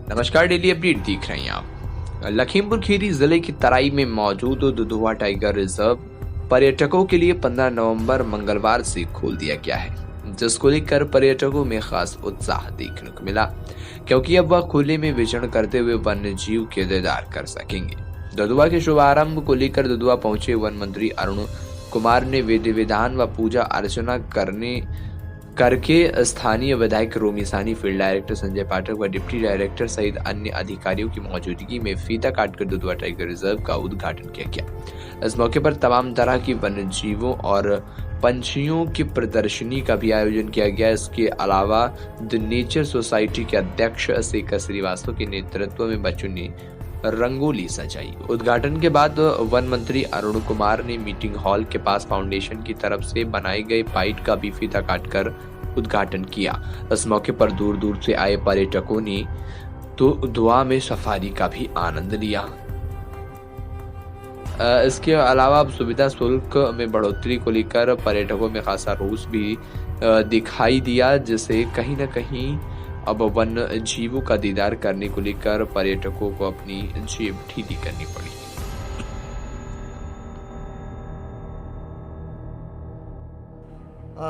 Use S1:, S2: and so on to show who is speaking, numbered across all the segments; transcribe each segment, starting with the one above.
S1: नमस्कार, daily update देख रहे हैं आप। लखीमपुर खीरी जिले की तराई में मौजूद दुधवा टाइगर रिजर्व पर्यटकों के लिए 15 नवंबर मंगलवार से खोल दिया गया है, जिसको लेकर पर्यटकों में खास उत्साह देखने को मिला, क्योंकि अब वह खुले में विचरण करते हुए वन्य जीव के दीदार कर सकेंगे। दुधवा के शुभारंभ को लेकर दुधवा पहुंचे वन मंत्री अरुण कुमार ने विधि विधान व पूजा अर्चना करके स्थानीय विधायक रोमी सानी, फील्ड डायरेक्टर संजय पाठक व डिप्टी डायरेक्टर सहित अन्य अधिकारियों की मौजूदगी में फीता काटकर दुधवा टाइगर रिजर्व का उद्घाटन किया गया। इस मौके पर तमाम तरह की वन्य जीवों और पंछियों की प्रदर्शनी का भी आयोजन किया गया। इसके अलावा द नेचर सोसाइटी के अध्यक्ष शेखर श्रीवास्तव के नेतृत्व में बच्चों ने रंगोली सजाई। उद्घाटन के बाद वन मंत्री अरुण कुमार ने मीटिंग हॉल के पास फाउंडेशन की तरफ से बनाए गए पाइट का भी फीता काटकर उद्घाटन किया। इस मौके पर दूर दूर से आए पर्यटकों ने तो दुधवा में सफारी का भी आनंद लिया। इसके अलावा अब सुविधा शुल्क में बढ़ोतरी को लेकर पर्यटकों में खासा रोष भी दिखाई दिया, जिससे कहीं न कहीं अब वन्य जीवों का दीदार करने को लेकर पर्यटकों को अपनी जेब ढीली करनी पड़ी।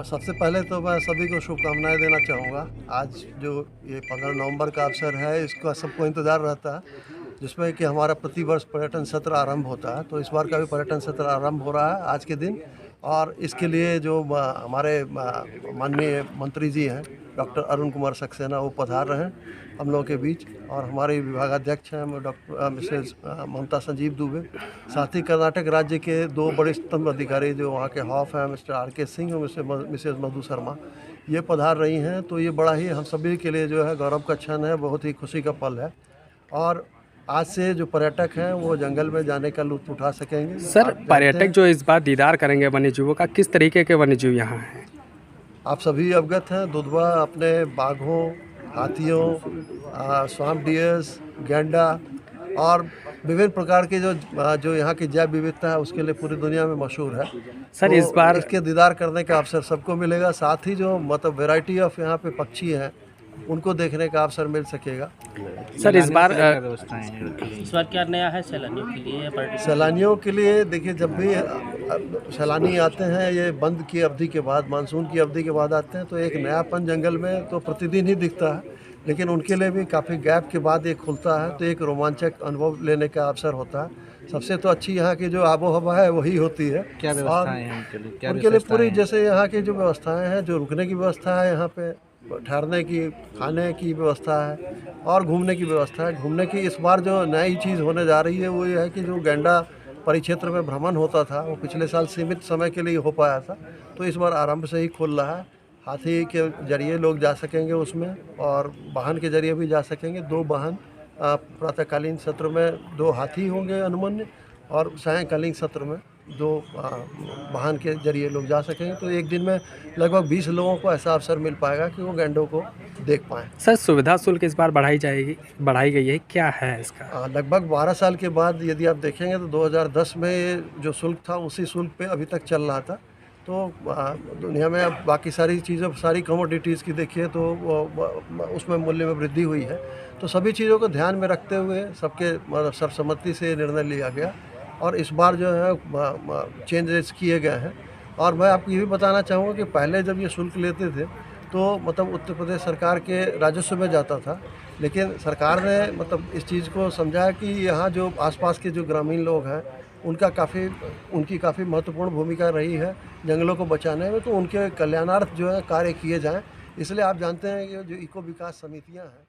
S2: सबसे पहले तो मैं सभी को शुभकामनाएं देना चाहूँगा। आज जो ये 15 नवंबर का अवसर है, इसका सबको इंतज़ार रहता है, जिसमें कि हमारा प्रतिवर्ष पर्यटन सत्र आरंभ होता है। तो इस बार का भी पर्यटन सत्र आरंभ हो रहा है आज के दिन, और इसके लिए जो हमारे माननीय मंत्री जी हैं डॉक्टर अरुण कुमार सक्सेना, वो पधार रहे हैं हम लोगों के बीच, और हमारे विभागाध्यक्ष हैं डॉक्टर मिसेज ममता संजीव दुबे। साथ ही कर्नाटक राज्य के दो वरिष्ठ अधिकारी जो वहाँ के हॉफ हैं, मिस्टर आर.के. सिंह और मिसेज मधु शर्मा, ये पधार रही हैं। तो ये बड़ा ही हम सभी के लिए जो है गौरव का क्षण है, बहुत ही खुशी का पल है। और आज से जो पर्यटक हैं वो जंगल में जाने का लुत्फ उठा सकेंगे।
S3: सर, पर्यटक जो इस बार दीदार करेंगे वन्य जीवों का, किस तरीके के वन्य जीव यहाँ हैं?
S2: आप सभी अवगत हैं, दुधवा अपने बाघों, हाथियों, स्वाम्प डियर्स, गैंडा और विभिन्न प्रकार के जो यहाँ की जैव विविधता है उसके लिए पूरी दुनिया में मशहूर है।
S3: सर,
S2: तो
S3: इस बार
S2: इसके दीदार करने का अवसर सबको मिलेगा। साथ ही जो मतलब वैरायटी ऑफ यहाँ पे पक्षी हैं उनको देखने का अवसर मिल सकेगा।
S3: सर, इस बार
S4: क्या नया है सैलानियों के लिए?
S2: सैलानियों के लिए देखिए, जब भी सैलानी आते हैं ये बंद की अवधि के बाद, मानसून की अवधि के बाद आते हैं, तो एक नयापन जंगल में तो प्रतिदिन ही दिखता है, लेकिन उनके लिए भी काफ़ी गैप के बाद ये खुलता है, तो एक रोमांचक अनुभव लेने का अवसर होता है। सबसे तो अच्छी यहाँ की जो आबो हवा है वही होती है।
S5: क्या व्यवस्थाएं हैं
S2: उनके लिए पूरी, जैसे यहाँ की जो व्यवस्थाएं हैं, जो रुकने की व्यवस्था है, यहाँ पे ठहरने की, खाने की व्यवस्था है और घूमने की व्यवस्था है। घूमने की इस बार जो नई चीज़ होने जा रही है वो ये है कि जो गैंडा परिक्षेत्र में भ्रमण होता था वो पिछले साल सीमित समय के लिए हो पाया था, तो इस बार आरंभ से ही खुल रहा है। हाथी के जरिए लोग जा सकेंगे उसमें, और वाहन के जरिए भी जा सकेंगे। 2 वाहन, प्रातःकालीन सत्र में 2 हाथी होंगे अनुमन्य, और सायंकालीन सत्र में 2 वाहन के जरिए लोग जा सकेंगे। तो एक दिन में लगभग 20 लोगों को ऐसा अवसर मिल पाएगा कि वो गैंडों को देख पाएँ।
S3: सर, सुविधा शुल्क इस बार बढ़ाई गई है, क्या है इसका?
S2: लगभग 12 साल के बाद यदि आप देखेंगे तो 2010 में जो शुल्क था उसी शुल्क पे अभी तक चल रहा था। तो दुनिया में अब बाकी सारी चीज़ों, सारी कमोडिटीज़ की देखिए तो उसमें मूल्य में वृद्धि हुई है। तो सभी चीज़ों को ध्यान में रखते हुए सबके सर्वसम्मति से निर्णय लिया गया, और इस बार जो है चेंजेस किए गए हैं। और मैं आपको ये भी बताना चाहूँगा कि पहले जब ये शुल्क लेते थे तो मतलब उत्तर प्रदेश सरकार के राजस्व में जाता था, लेकिन सरकार ने मतलब इस चीज़ को समझा कि यहाँ जो आसपास के जो ग्रामीण लोग हैं उनकी काफ़ी महत्वपूर्ण भूमिका रही है जंगलों को बचाने में, तो उनके कल्याणार्थ जो है कार्य किए जाएँ। इसलिए आप जानते हैं कि जो इको विकास समितियाँ हैं